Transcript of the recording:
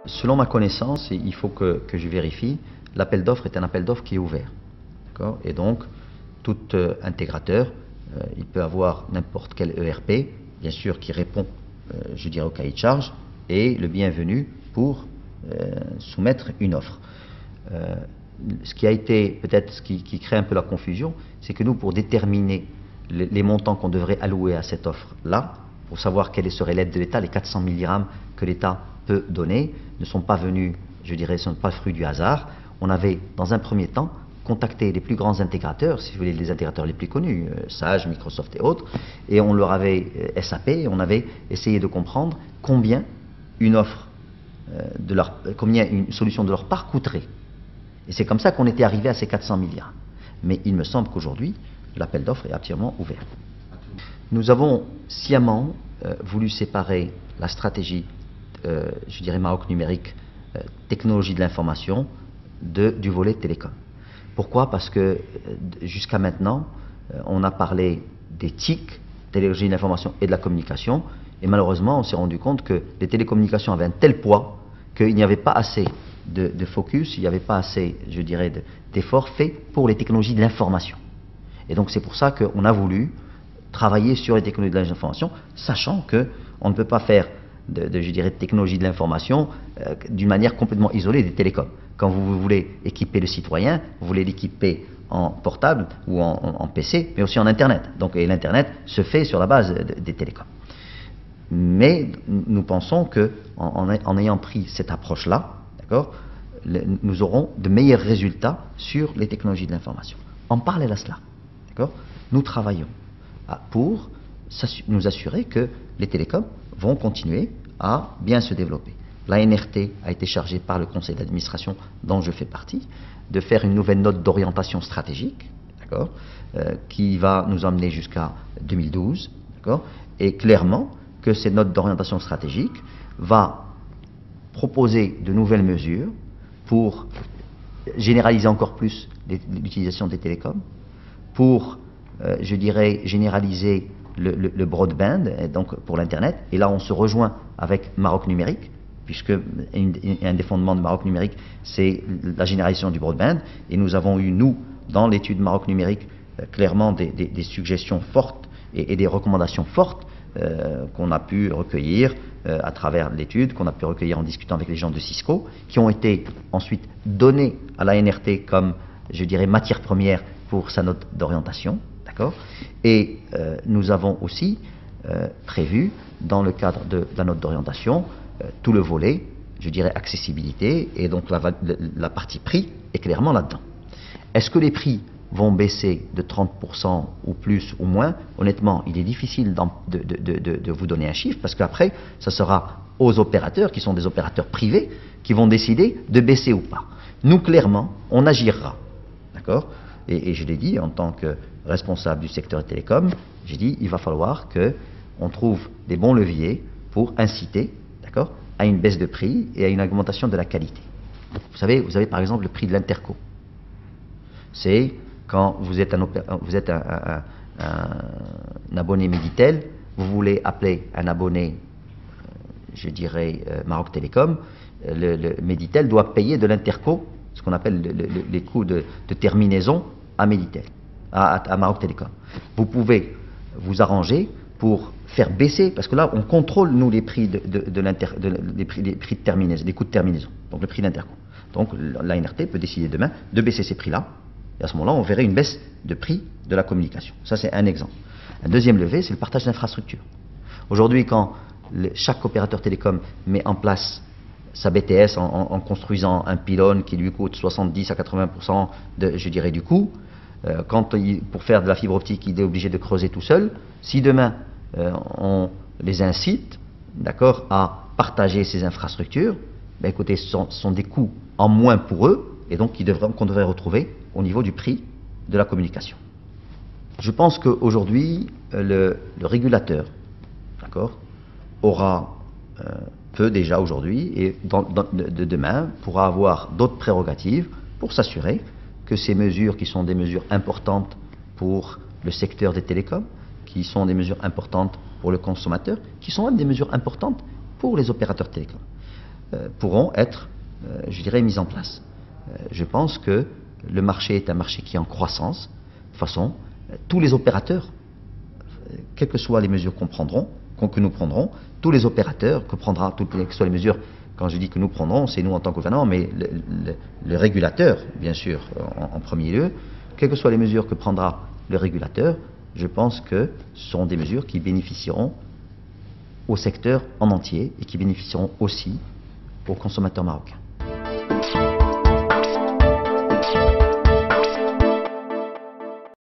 selon ma connaissance, et il faut que je vérifie, l'appel d'offres est un appel d'offres qui est ouvert. Et donc, tout intégrateur, il peut avoir n'importe quel ERP, bien sûr, qui répond, je dirais, au cahier de charge, et le bienvenu pour soumettre une offre. Ce qui a été, peut-être, ce qui crée un peu la confusion, c'est que nous, pour déterminer les montants qu'on devrait allouer à cette offre-là, pour savoir quelle serait l'aide de l'État, les 400 000 dirhams que l'État peut donner, ne sont pas venus, je dirais, ne sont pas le fruit du hasard. On avait, dans un premier temps, contacté les plus grands intégrateurs, si vous voulez, les intégrateurs les plus connus, Sage, Microsoft et autres, et on leur avait SAP, et on avait essayé de comprendre combien une offre, combien une solution de leur part coûterait. Et c'est comme ça qu'on était arrivé à ces 400 milliards. Mais il me semble qu'aujourd'hui, l'appel d'offres est absolument ouvert. Nous avons sciemment voulu séparer la stratégie, je dirais, Maroc numérique, technologie de l'information, du volet télécom. Pourquoi? Parce que jusqu'à maintenant, on a parlé des TIC, technologie de l'information et de la communication, et malheureusement, on s'est rendu compte que les télécommunications avaient un tel poids qu'il n'y avait pas assez de focus, il n'y avait pas assez, je dirais, d'efforts faits pour les technologies de l'information. Et donc c'est pour ça qu'on a voulu travailler sur les technologies de l'information, sachant qu'on ne peut pas faire je dirais, de technologie de l'information d'une manière complètement isolée des télécoms. Quand vous voulez équiper le citoyen, vous voulez l'équiper en portable ou en PC, mais aussi en Internet. Donc, et l'Internet se fait sur la base des télécoms. Mais nous pensons qu'en ayant pris cette approche-là, d'accord, nous aurons de meilleurs résultats sur les technologies de l'information. En parallèle à cela, d'accord, nous travaillons pour nous assurer que les télécoms vont continuer à bien se développer. La NRT a été chargée par le conseil d'administration dont je fais partie de faire une nouvelle note d'orientation stratégique, d'accord, qui va nous emmener jusqu'à 2012, d'accord, et clairement que cette note d'orientation stratégique va proposer de nouvelles mesures pour généraliser encore plus l'utilisation des télécoms, pour, je dirais, généraliser le broadband, donc pour l'Internet. Et là, on se rejoint avec Maroc numérique, puisque un des fondements de Maroc numérique, c'est la généralisation du broadband. Et nous avons eu, nous, dans l'étude Maroc numérique, clairement des suggestions fortes et des recommandations fortes qu'on a pu recueillir à travers l'étude, qu'on a pu recueillir en discutant avec les gens de Cisco, qui ont été ensuite données à la NRT comme, je dirais, matière première pour sa note d'orientation. Et nous avons aussi prévu, dans le cadre de la note d'orientation, tout le volet, je dirais, accessibilité, et donc la partie prix est clairement là-dedans. Est-ce que les prix vont baisser de 30% ou plus ou moins? Honnêtement, il est difficile de vous donner un chiffre, parce qu'après, ça sera aux opérateurs, qui sont des opérateurs privés, qui vont décider de baisser ou pas. Nous, clairement, on agira, d'accord? Et je l'ai dit, en tant que responsable du secteur télécom, j'ai dit il va falloir qu'on trouve des bons leviers pour inciter, d'accord, à une baisse de prix et à une augmentation de la qualité. Vous avez par exemple le prix de l'interco. C'est quand vous êtes un abonné Meditel, vous voulez appeler un abonné, je dirais, Maroc Télécom, le Meditel doit payer de l'interco, ce qu'on appelle les coûts de terminaison à Meditel, à Maroc Télécom. Vous pouvez vous arranger pour faire baisser, parce que là on contrôle nous les prix les prix de terminaison, les coûts de terminaison, donc le prix d'interco. Donc la NRT peut décider demain de baisser ces prix-là, et à ce moment-là on verrait une baisse de prix de la communication. Ça c'est un exemple. Un deuxième levier, c'est le partage d'infrastructures. Aujourd'hui, quand chaque opérateur télécom met en place sa BTS en construisant un pylône qui lui coûte 70 à 80% je dirais, du coût, pour faire de la fibre optique, il est obligé de creuser tout seul. Si demain on les incite, d'accord, à partager ces infrastructures, ben écoutez, ce sont des coûts en moins pour eux, et donc qu'on devrait retrouver au niveau du prix de la communication. Je pense qu'aujourd'hui, le régulateur, d'accord, peut déjà aujourd'hui, et de demain, pourra avoir d'autres prérogatives pour s'assurer que ces mesures, qui sont des mesures importantes pour le secteur des télécoms, qui sont des mesures importantes pour le consommateur, qui sont même des mesures importantes pour les opérateurs télécoms. pourront être, je dirais, mises en place. Je pense que le marché est un marché qui est en croissance. De toute façon, tous les opérateurs, quelles que soient les mesures que nous prendrons, tous les opérateurs quelles que soient les mesures, quand je dis que nous prendrons, c'est nous en tant que gouvernement, mais le régulateur, bien sûr, en premier lieu, quelles que soient les mesures que prendra le régulateur, je pense que ce seront des mesures qui bénéficieront au secteur en entier et qui bénéficieront aussi aux consommateurs marocains.